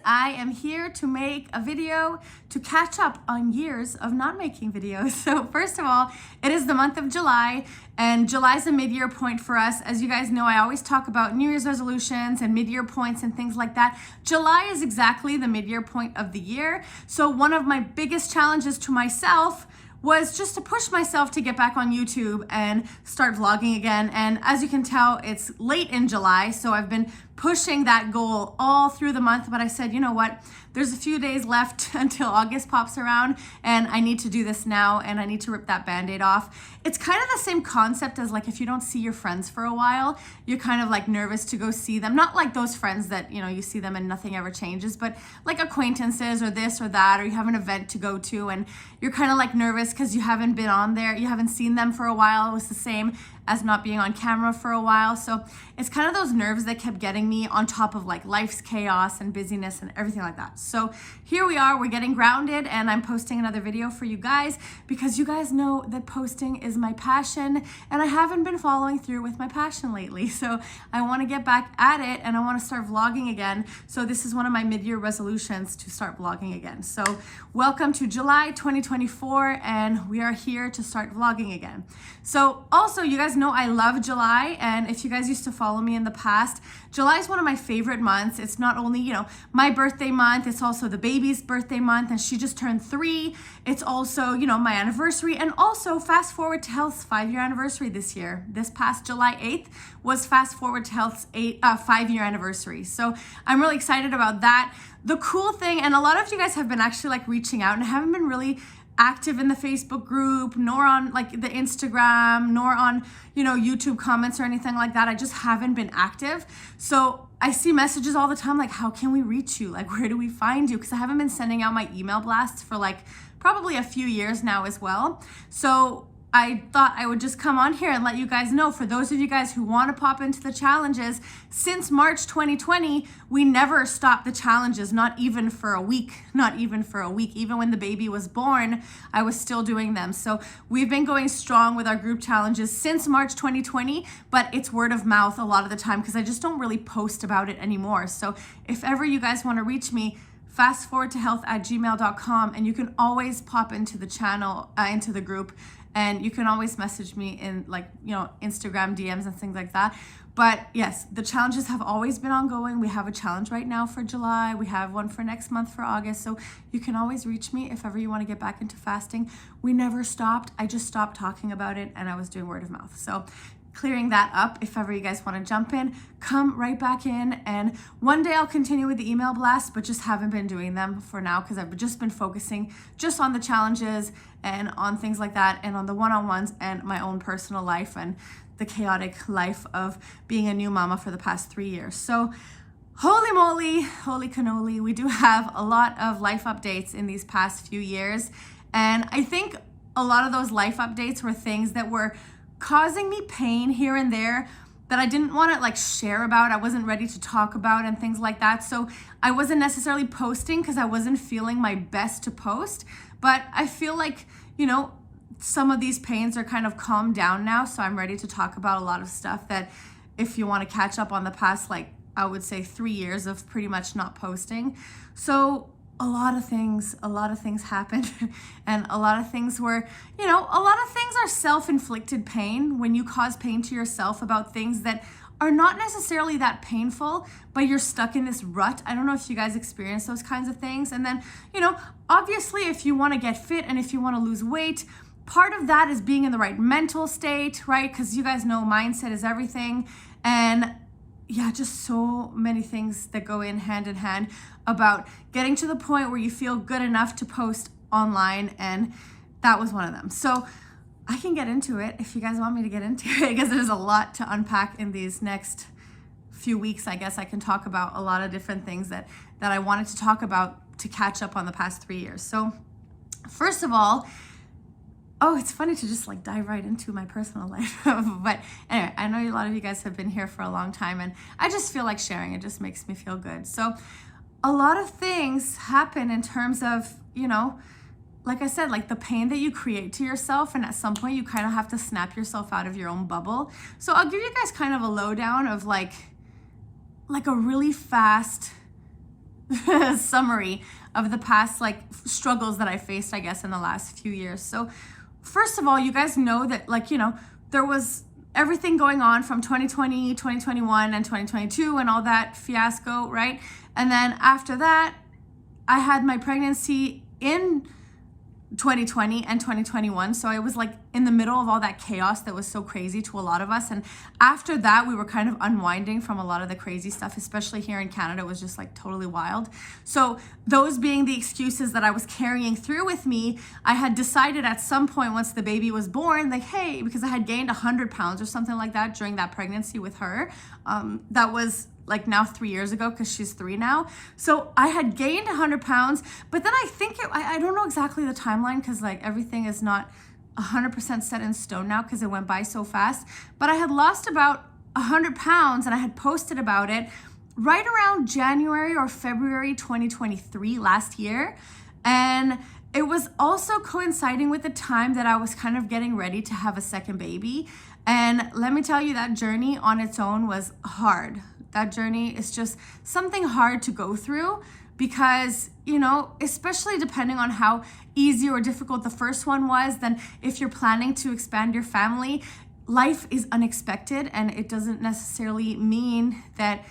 I am here to make a video to catch up on years of not making videos. So first of all, it is the month of July, and July is a mid-year point for us. As you guys know, I always talk about New Year's resolutions and mid-year points and things like that. July is exactly the mid-year point of the year. So one of my biggest challenges to myself was just to push myself to get back on YouTube and start vlogging again. And as you can tell, it's late in July, so I've been pushing that goal all through the month, but I said, you know what, there's a few days left until August pops around, and I need to do this now, and I need to rip that Band-Aid off. It's kind of the same concept as like if you don't see your friends for a while, you're kind of like nervous to go see them. Not like those friends that, you know, you see them and nothing ever changes, but like acquaintances or this or that, or you have an event to go to and you're kind of like nervous because you haven't been on there, you haven't seen them for a while. It was the same as not being on camera for a while. So it's kind of those nerves that kept getting me on top of like life's chaos and busyness and everything like that. So here we are, we're getting grounded, and I'm posting another video for you guys because you guys know that posting is my passion, and I haven't been following through with my passion lately. So I want to get back at it, and I want to start vlogging again. So this is one of my mid-year resolutions, to start vlogging again. So welcome to July 2024, and we are here to start vlogging again. So also, you guys know I love July, and if you guys used to follow me in the past, July is one of my favorite months. It's not only, you know, my birthday month, it's also the baby's birthday month, and she just turned 3. It's also, you know, my anniversary, and also Fast Forward to Health's 5-year anniversary this year. This past July 8th was Fast Forward to Health's 5-year anniversary. So I'm really excited about that. The cool thing, and a lot of you guys have been actually like reaching out, and I haven't been really active in the Facebook group, nor on like the Instagram, nor on, you know, YouTube comments or anything like that. I just haven't been active. So I see messages all the time like, how can we reach you? Like, where do we find you? Because I haven't been sending out my email blasts for like probably a few years now as well. So I thought I would just come on here and let you guys know, for those of you guys who want to pop into the challenges, since March 2020, we never stopped the challenges, not even for a week, not even for a week. Even when the baby was born, I was still doing them. So we've been going strong with our group challenges since March 2020, but it's word of mouth a lot of the time because I just don't really post about it anymore. So if ever you guys want to reach me, fastforwardtohealth@gmail.com, and you can always pop into the channel, into the group, and you can always message me in like, you know, Instagram DMs and things like that. But yes, the challenges have always been ongoing. We have a challenge right now for July. We have one for next month for August. So you can always reach me if ever you want to get back into fasting. We never stopped. I just stopped talking about it, and I was doing word of mouth. So clearing that up, if ever you guys want to jump in, come right back in. And one day I'll continue with the email blasts, but just haven't been doing them for now because I've just been focusing just on the challenges and on things like that, and on the one-on-ones and my own personal life and the chaotic life of being a new mama for the past 3 years. So holy moly, holy cannoli, we do have a lot of life updates in these past few years. And I think a lot of those life updates were things that were causing me pain here and there that I didn't want to like share about. I wasn't ready to talk about and things like that. So I wasn't necessarily posting because I wasn't feeling my best to post. But I feel like, you know, some of these pains are kind of calmed down now. So I'm ready to talk about a lot of stuff that, if you want to catch up on the past, like I would say 3 years of pretty much not posting. So a lot of things happened and a lot of things were, you know, a lot of things are self-inflicted pain when you cause pain to yourself about things that are not necessarily that painful, but you're stuck in this rut. I don't know if you guys experience those kinds of things. And then, you know, obviously if you want to get fit and if you want to lose weight, part of that is being in the right mental state, right? Because you guys know mindset is everything. And yeah, just so many things that go in hand about getting to the point where you feel good enough to post online, and that was one of them. So I can get into it if you guys want me to get into it, because there's a lot to unpack in these next few weeks. I guess I can talk about a lot of different things that I wanted to talk about to catch up on the past 3 years. So first of all, oh, it's funny to just like dive right into my personal life. But anyway, I know a lot of you guys have been here for a long time, and I just feel like sharing. It just makes me feel good. So a lot of things happen in terms of, you know, like I said, like the pain that you create to yourself, and at some point you kind of have to snap yourself out of your own bubble. So I'll give you guys kind of a lowdown of like a really fast summary of the past like struggles that I faced, I guess, in the last few years. So first of all, you guys know that, like, you know, there was everything going on from 2020, 2021, and 2022 and all that fiasco, right? And then after that, I had my pregnancy in 2020 and 2021. So I was like in the middle of all that chaos that was so crazy to a lot of us. And after that, we were kind of unwinding from a lot of the crazy stuff, especially here in Canada. It was just like totally wild. So those being the excuses that I was carrying through with me, I had decided at some point once the baby was born, like, hey, because I had gained 100 pounds or something like that during that pregnancy with her. That was like now 3 years ago, because she's 3 now. So I had gained 100 pounds, but then I think I don't know exactly the timeline, because like everything is not 100% set in stone now because it went by so fast. But I had lost about 100 pounds and I had posted about it right around January or February 2023 last year. And it was also coinciding with the time that I was kind of getting ready to have a second baby. And let me tell you, that journey on its own was hard. That journey is just something hard to go through because, you know, especially depending on how easy or difficult the first one was, then if you're planning to expand your family, life is unexpected, and it doesn't necessarily mean that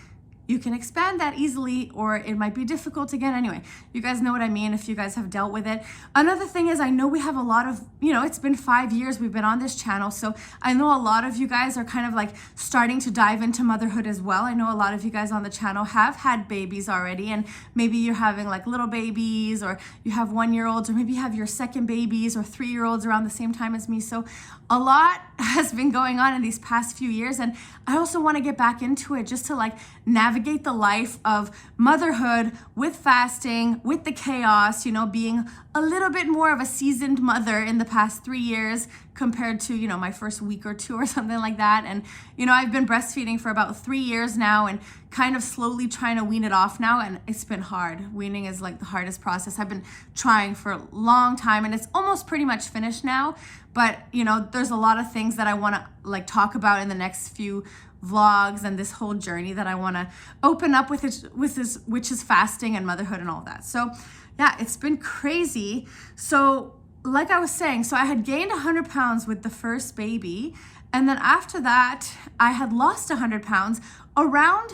you can expand that easily, or it might be difficult again. Anyway, you guys know what I mean if you guys have dealt with it. Another thing is, I know we have a lot of, you know, it's been 5 years we've been on this channel. So I know a lot of you guys are kind of like starting to dive into motherhood as well. I know a lot of you guys on the channel have had babies already, and maybe you're having like little babies, or you have 1-year-olds, or maybe you have your second babies or 3-year-olds around the same time as me. So a lot has been going on in these past few years. And I also want to get back into it just to like navigate the life of motherhood with fasting, with the chaos, you know, being a little bit more of a seasoned mother in the past 3 years compared to, you know, my first week or 2 or something like that. And, you know, I've been breastfeeding for about 3 years now and kind of slowly trying to wean it off now. And it's been hard. Weaning is like the hardest process. I've been trying for a long time, and it's almost pretty much finished now. But, you know, there's a lot of things that I want to like talk about in the next few vlogs, and this whole journey that I want to open up with this, which is fasting and motherhood and all that. So yeah, it's been crazy. So like I was saying, so I had gained 100 pounds with the first baby. And then after that, I had lost 100 pounds around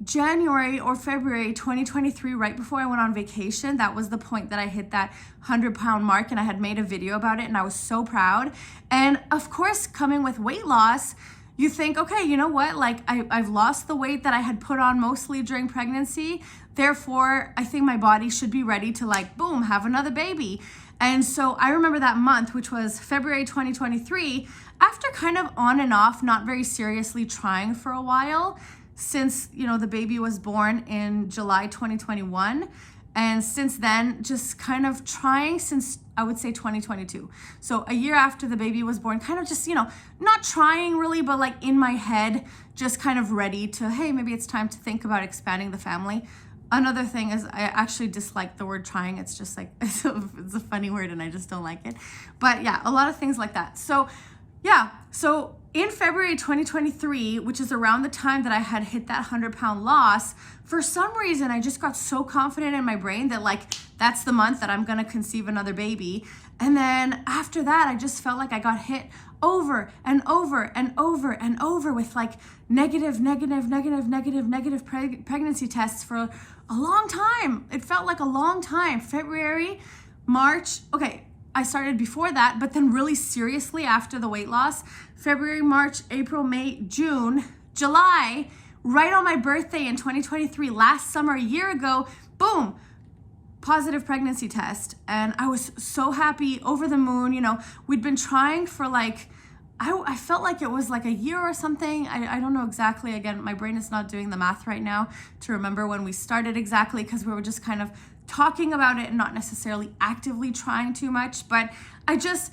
January or February 2023, right before I went on vacation. That was the point that I hit that 100-pound mark, and I had made a video about it, and I was so proud. And of course, coming with weight loss, you think, okay, you know what? Like I've lost the weight that I had put on mostly during pregnancy. Therefore, I think my body should be ready to like, boom, have another baby. And so I remember that month, which was February 2023, after kind of on and off, not very seriously trying for a while, since, you know, the baby was born in July 2021. And since then, just kind of trying since, I would say, 2022. So a year after the baby was born, kind of just, you know, not trying really, but like in my head, just kind of ready to, hey, maybe it's time to think about expanding the family. Another thing is I actually dislike the word trying. It's just like, it's a funny word and I just don't like it. But yeah, a lot of things like that. So yeah, so in February 2023, which is around the time that I had hit that 100-pound loss, for some reason, I just got so confident in my brain that like, that's the month that I'm gonna conceive another baby. And then after that, I just felt like I got hit over and over and over and over with like negative pregnancy tests for a long time. It felt like a long time. February, March, okay, I started before that, but then really seriously after the weight loss, February, March, April, May, June, July, right on my birthday in 2023, last summer, a year ago, boom, positive pregnancy test. And I was so happy, over the moon. You know, we'd been trying for like, I felt like it was like a year or something. I don't know exactly. Again, my brain is not doing the math right now to remember when we started exactly, because we were just kind of talking about it and not necessarily actively trying too much. But I just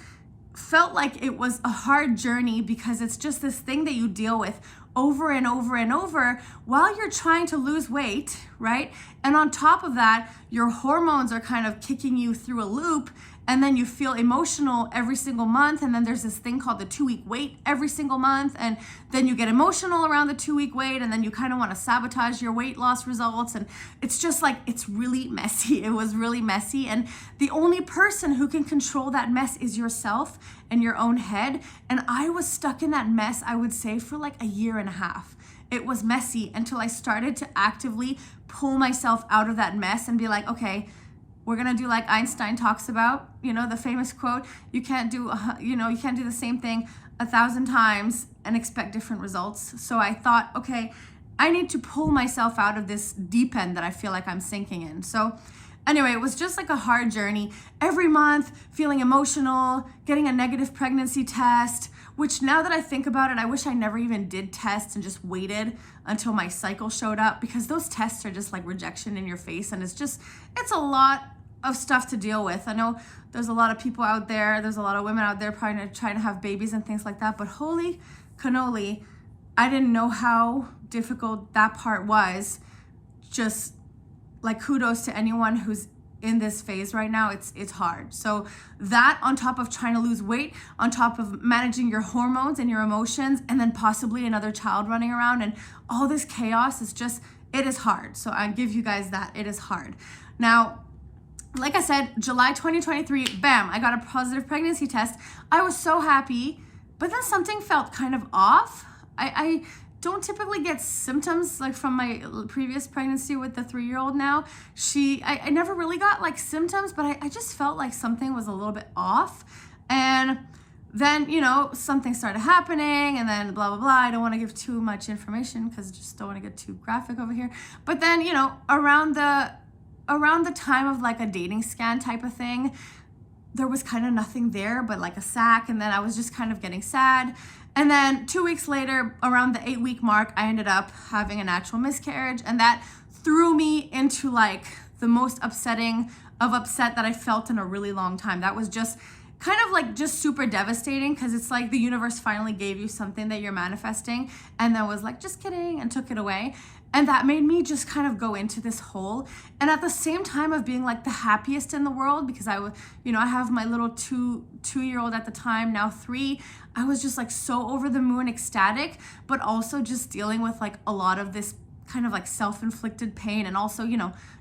felt like it was a hard journey, because it's just this thing that you deal with over and over and over while you're trying to lose weight, right? And on top of that, your hormones are kind of kicking you through a loop. and then you feel emotional every single month, and then there's this thing called the 2-week wait every single month, and then you get emotional around the 2-week wait, and then you kind of want to sabotage your weight loss results, and it's just like, it's really messy. It was really messy, and the only person who can control that mess is yourself and your own head. And I was stuck in that mess, I would say, for like a year and a half. It was messy until I started to actively pull myself out of that mess and be like, okay, we're gonna do like Einstein talks about, the famous quote, you can't do the same thing 1,000 times and expect different results. So I thought, okay, I need to pull myself out of this deep end that I feel like I'm sinking in. So anyway, it was just like a hard journey. Every month, feeling emotional, getting a negative pregnancy test, which now that I think about it, I wish I never even did tests and just waited until my cycle showed up, because those tests are just like rejection in your face, and it's a lot of stuff to deal with. I know there's a lot of people out there, there's a lot of women out there trying to have babies and things like that, but holy cannoli, I didn't know how difficult that part was. Just like, kudos to anyone who's in this phase right now. It's hard. So that, on top of trying to lose weight, on top of managing your hormones and your emotions, and then possibly another child running around and all this chaos, it is hard. So I give you guys that. It is hard. Now, like I said, July 2023, bam, I got a positive pregnancy test. I was so happy, but then something felt kind of off. I don't typically get symptoms like from my previous pregnancy with the 3-year-old now. I never really got like symptoms, but I just felt like something was a little bit off. And then, something started happening, and then blah, blah, blah. I don't want to give too much information because I just don't want to get too graphic over here. But then, around the time of like a dating scan type of thing, there was kind of nothing there but like a sac, and then I was just kind of getting sad. And then 2 weeks later, around the 8-week mark, I ended up having a natural miscarriage, and that threw me into like the most upset that I felt in a really long time. That was just kind of like just super devastating, because it's like the universe finally gave you something that you're manifesting, and then was like, just kidding, and took it away. And that made me just kind of go into this hole. And at the same time of being like the happiest in the world, because I have my little two-year-old at the time, now 3, I was just like so over the moon ecstatic, but also just dealing with like a lot of this kind of like self-inflicted pain, and also,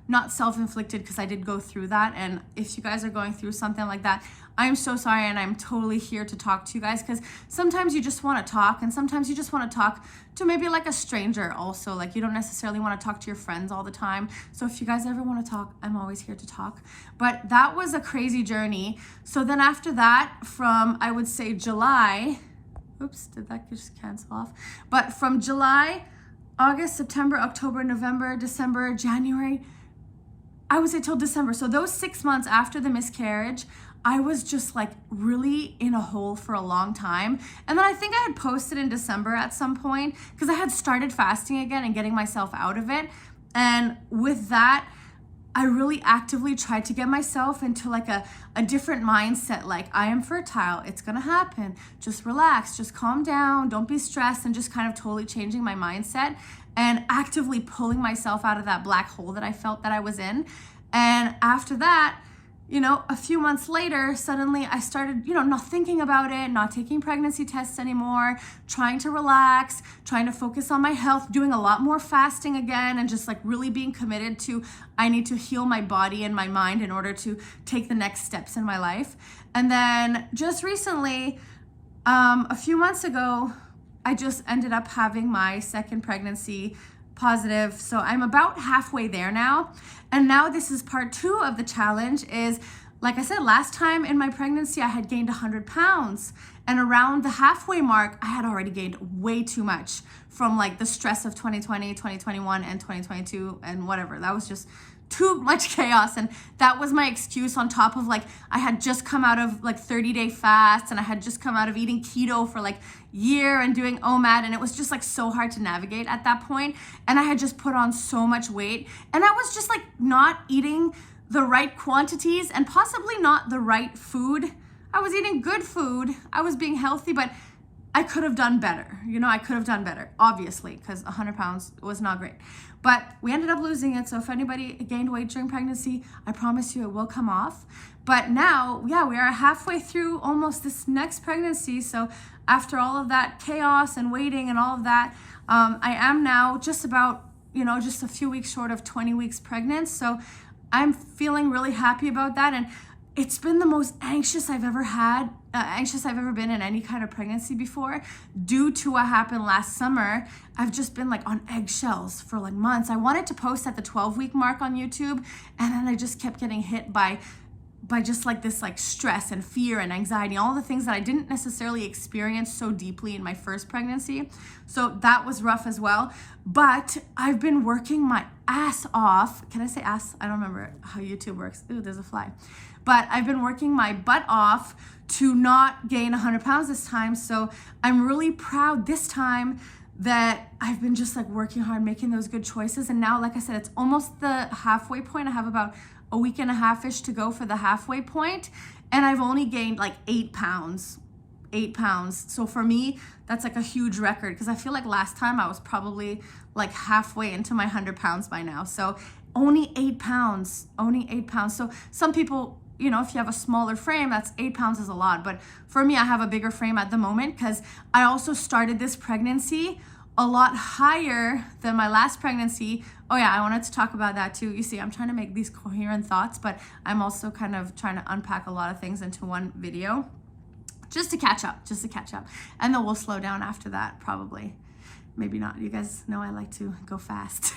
not self-inflicted, because I did go through that. And if you guys are going through something like that, I'm so sorry, and I'm totally here to talk to you guys, because sometimes you just want to talk, and sometimes you just want to talk to maybe like a stranger also. Like, you don't necessarily want to talk to your friends all the time. So if you guys ever want to talk, I'm always here to talk. But that was a crazy journey. So then after that, from, I would say, July, oops, did that just cancel off? But from July, August, September, October, November, December, January, I would say till December. So those 6 months after the miscarriage, I was just like really in a hole for a long time. And then I think I had posted in December at some point, because I had started fasting again and getting myself out of it. And with that, I really actively tried to get myself into like a different mindset. Like, I am fertile, it's gonna happen. Just relax, just calm down, don't be stressed, and just kind of totally changing my mindset and actively pulling myself out of that black hole that I felt that I was in. And after that, a few months later, suddenly I started, not thinking about it, not taking pregnancy tests anymore, trying to relax, trying to focus on my health, doing a lot more fasting again, and just like really being committed to, I need to heal my body and my mind in order to take the next steps in my life. And then just recently, a few months ago, I just ended up having my second pregnancy positive. So I'm about halfway there now. And now this is part 2 of the challenge. Is, like I said, last time in my pregnancy, I had gained 100 pounds. And around the halfway mark, I had already gained way too much from like the stress of 2020, 2021, and 2022, and whatever. That was just too much chaos. And that was my excuse, on top of like, I had just come out of like 30-day fast, and I had just come out of eating keto for like year and doing OMAD, and it was just like so hard to navigate at that point. And I had just put on so much weight, and I was just like not eating the right quantities and possibly not the right food. I was eating good food, I was being healthy, but I could have done better. I could have done better, obviously, because 100 pounds was not great. But we ended up losing it. So if anybody gained weight during pregnancy, I promise you it will come off. But now, yeah, we are halfway through almost this next pregnancy. So after all of that chaos and waiting and all of that, I am now just about, just a few weeks short of 20 weeks pregnant. So I'm feeling really happy about that. And it's been the most anxious I've ever been in any kind of pregnancy before, due to what happened last summer. I've just been like on eggshells for like months. I wanted to post at the 12-week mark on YouTube, and then I just kept getting hit by just like this like stress and fear and anxiety, all the things that I didn't necessarily experience so deeply in my first pregnancy. So that was rough as well. But I've been working my ass off. Can I say ass? I don't remember how YouTube works. Ooh, there's a fly. But I've been working my butt off to not gain 100 pounds this time. So I'm really proud this time that I've been just like working hard, making those good choices. And now, like I said, it's almost the halfway point. I have about a week and a half-ish to go for the halfway point. And I've only gained like 8 pounds. 8 pounds. So for me, that's like a huge record, because I feel like last time I was probably like halfway into my 100 pounds by now. So only 8 pounds, only 8 pounds. So some people, if you have a smaller frame, that's 8 pounds is a lot. But for me, I have a bigger frame at the moment, because I also started this pregnancy a lot higher than my last pregnancy. Oh yeah, I wanted to talk about that too. You see, I'm trying to make these coherent thoughts, but I'm also kind of trying to unpack a lot of things into one video just to catch up. And then we'll slow down after that, probably. Maybe not. You guys know I like to go fast.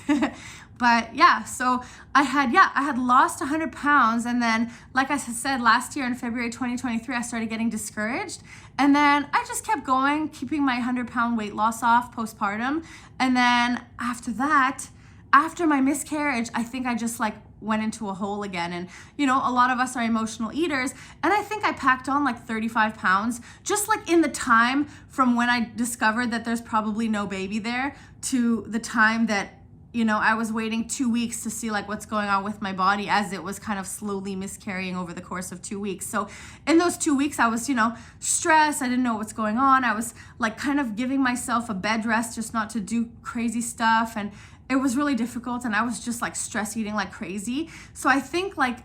But yeah, so I had lost 100 pounds. And then, like I said, last year in February 2023, I started getting discouraged. And then I just kept going, keeping my 100-pound weight loss off postpartum. And then after that, after my miscarriage, I think I just like went into a hole again. And a lot of us are emotional eaters, and I think I packed on like 35 pounds just like in the time from when I discovered that there's probably no baby there to the time that I was waiting 2 weeks to see like what's going on with my body, as it was kind of slowly miscarrying over the course of 2 weeks. So in those 2 weeks, I was, stressed. I didn't know what's going on. I was like kind of giving myself a bed rest just not to do crazy stuff. And it was really difficult, and I was just like stress eating like crazy. So I think like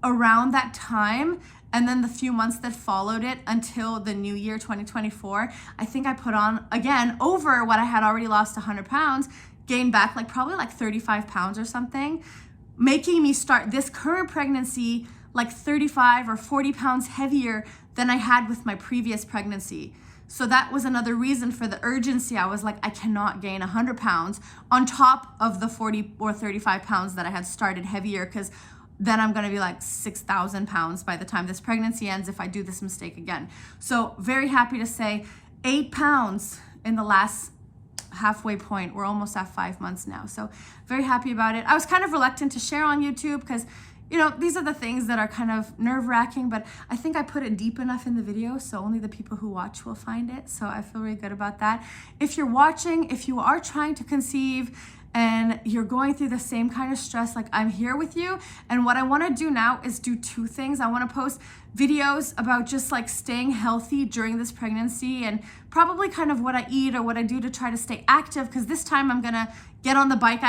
around that time, and then the few months that followed it until the new year 2024, I think I put on again over what I had already lost 100 pounds, gained back like probably like 35 pounds or something, making me start this current pregnancy like 35 or 40 pounds heavier than I had with my previous pregnancy. So that was another reason for the urgency. I was like, I cannot gain 100 pounds on top of the 40 or 35 pounds that I had started heavier, because then I'm gonna be like 6,000 pounds by the time this pregnancy ends if I do this mistake again. So very happy to say 8 pounds in the last halfway point. We're almost at 5 months now. So very happy about it. I was kind of reluctant to share on YouTube because these are the things that are kind of nerve-wracking, but I think I put it deep enough in the video, so only the people who watch will find it. So I feel really good about that. If you're watching, if you are trying to conceive and you're going through the same kind of stress, like, I'm here with you. And what I want to do now is do 2 things. I want to post videos about just like staying healthy during this pregnancy, and probably kind of what I eat or what I do to try to stay active, because this time I'm gonna get on the bike.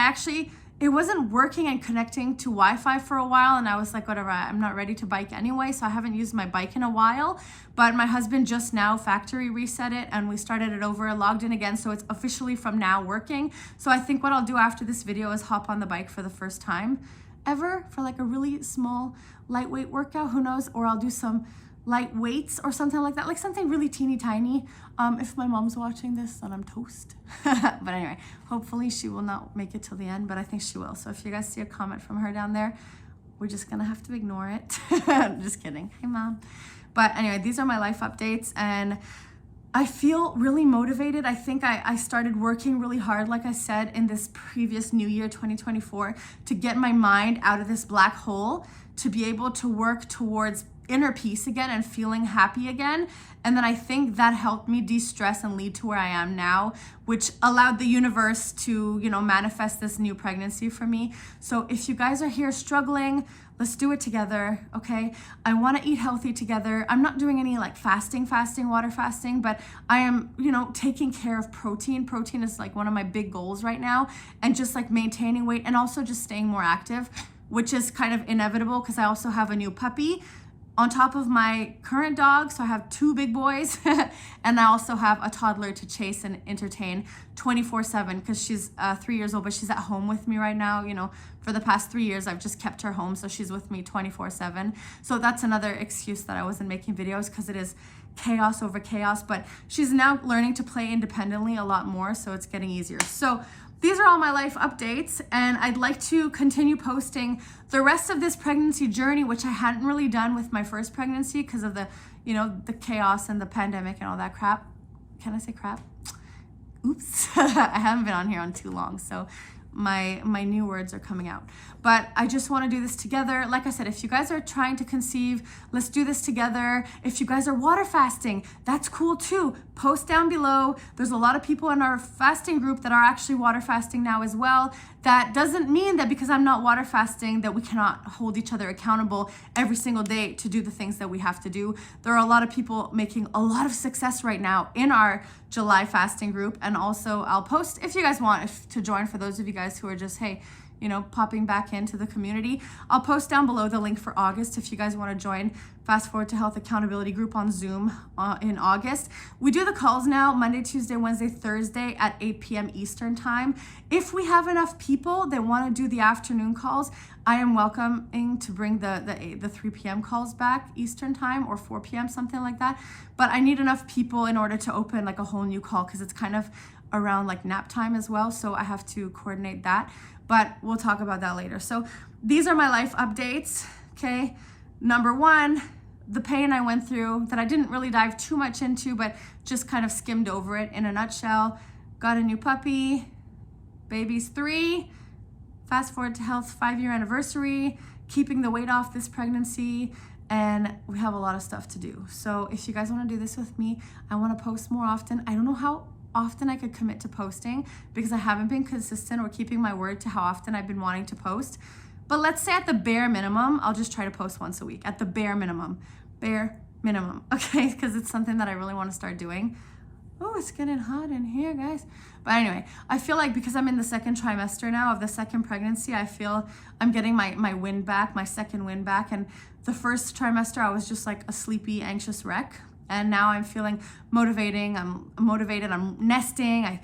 It wasn't working and connecting to Wi-Fi for a while, and I was like, whatever, I'm not ready to bike anyway, so I haven't used my bike in a while. But my husband just now factory reset it, and we started it over, logged in again, so it's officially from now working. So I think what I'll do after this video is hop on the bike for the first time ever for like a really small lightweight workout, who knows, or I'll do some light weights or something like that, like something really teeny tiny. If my mom's watching this, then I'm toast. But anyway, hopefully she will not make it till the end, but I think she will. So if you guys see a comment from her down there, we're just gonna have to ignore it. Just kidding. Hey, Mom. But anyway, these are my life updates, and I feel really motivated. I think I started working really hard, like I said, in this previous new year, 2024, to get my mind out of this black hole, to be able to work towards inner peace again and feeling happy again. And then I think that helped me de-stress and lead to where I am now, which allowed the universe to, you know, manifest this new pregnancy for me. So if you guys are here struggling, let's do it together, okay? I want to eat healthy together. I'm not doing any like fasting, water fasting, but I am, you know, taking care of protein. Protein is like one of my big goals right now, and just like maintaining weight and also just staying more active, which is kind of inevitable because I also have a new puppy on top of my current dog. So I have 2 big boys and I also have a toddler to chase and entertain 24/7 because she's 3 years old, but she's at home with me right now. You know, for the past 3 years, I've just kept her home. So she's with me 24/7. So that's another excuse that I wasn't making videos, because it is chaos over chaos, but she's now learning to play independently a lot more. So it's getting easier. So these are all my life updates, and I'd like to continue posting the rest of this pregnancy journey, which I hadn't really done with my first pregnancy because of the, you know, the chaos and the pandemic and all that crap. Can I say crap? Oops. I haven't been on here on too long, so my new words are coming out. But I just want to do this together. Like I said, if you guys are trying to conceive, let's do this together. If you guys are water fasting, that's cool too. Post down below. There's a lot of people in our fasting group that are actually water fasting now as well. That doesn't mean that because I'm not water fasting that we cannot hold each other accountable every single day to do the things that we have to do. There are a lot of people making a lot of success right now in our July fasting group. And also I'll post, if you guys want to join, for those of you guys who are just, hey, you know, popping back into the community, I'll post down below the link for August if you guys want to join Fast Forward to Health Accountability Group on Zoom in August. We do the calls now Monday, Tuesday, Wednesday, Thursday at 8 p.m. Eastern time. If we have enough people that want to do the afternoon calls, I am welcoming to bring the 3 p.m. calls back Eastern time, or 4 p.m., something like that. But I need enough people in order to open like a whole new call, because it's kind of around like nap time as well. So I have to coordinate that, but we'll talk about that later. So these are my life updates, okay? Number 1, the pain I went through that I didn't really dive too much into, but just kind of skimmed over it in a nutshell. Got a new puppy, baby's 3, Fast Forward to Health 5-year anniversary, keeping the weight off this pregnancy, and we have a lot of stuff to do. So if you guys want to do this with me, I want to post more often. I don't know how often I could commit to posting because I haven't been consistent or keeping my word to how often I've been wanting to post. But let's say at the bare minimum, I'll just try to post once a week at the bare minimum, okay? Because it's something that I really want to start doing. Oh, it's getting hot in here, guys. But anyway, I feel like because I'm in the 2nd trimester now of the 2nd pregnancy, I feel I'm getting my wind back, my 2nd wind back. And the 1st trimester, I was just like a sleepy, anxious wreck. And now I'm feeling motivated, I'm nesting. I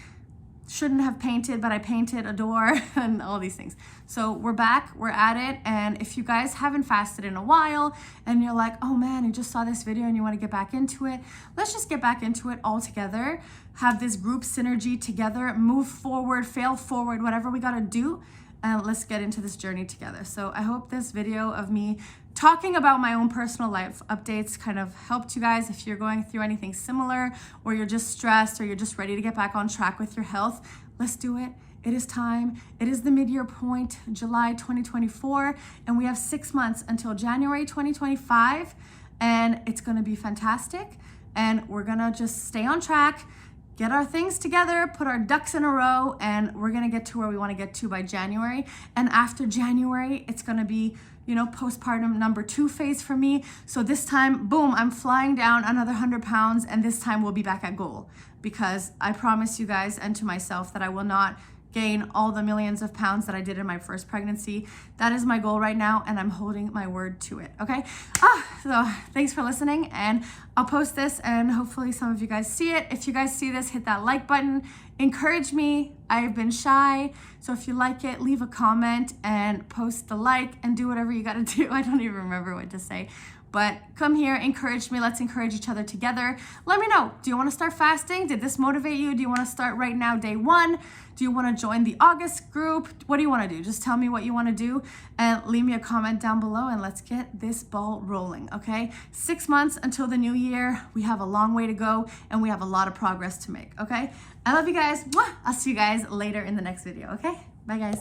shouldn't have painted, but I painted a door and all these things. So we're back, we're at it. And if you guys haven't fasted in a while and you're like, oh man, you just saw this video and you want to get back into it, let's just get back into it all together. Have this group synergy together, move forward, fail forward, whatever we got to do. And let's get into this journey together. So I hope this video of me talking about my own personal life updates kind of helped you guys if you're going through anything similar, or you're just stressed, or you're just ready to get back on track with your health. Let's do it. It is time. It is the mid-year point, July 2024, and we have 6 months until January 2025, and it's going to be fantastic. And we're going to just stay on track, get our things together, put our ducks in a row, and we're going to get to where we want to get to by January. And after January, it's going to be, you know, postpartum number 2 phase for me. So this time, boom, I'm flying down another 100 pounds, and this time we'll be back at goal, because I promise you guys and to myself that I will not gain all the millions of pounds that I did in my first pregnancy. That is my goal right now, and I'm holding my word to it, okay? So thanks for listening, and I'll post this, and hopefully some of you guys see it. If you guys see this, hit that like button. Encourage me. I've been shy, so if you like it, leave a comment and post the like and do whatever you gotta do. I don't even remember what to say. But come here, encourage me. Let's encourage each other together. Let me know. Do you want to start fasting? Did this motivate you? Do you want to start right now, day 1? Do you want to join the August group? What do you want to do? Just tell me what you want to do and leave me a comment down below, and let's get this ball rolling, okay? 6 months until the new year. We have a long way to go, and we have a lot of progress to make, okay? I love you guys. Mwah! I'll see you guys later in the next video, okay? Bye, guys.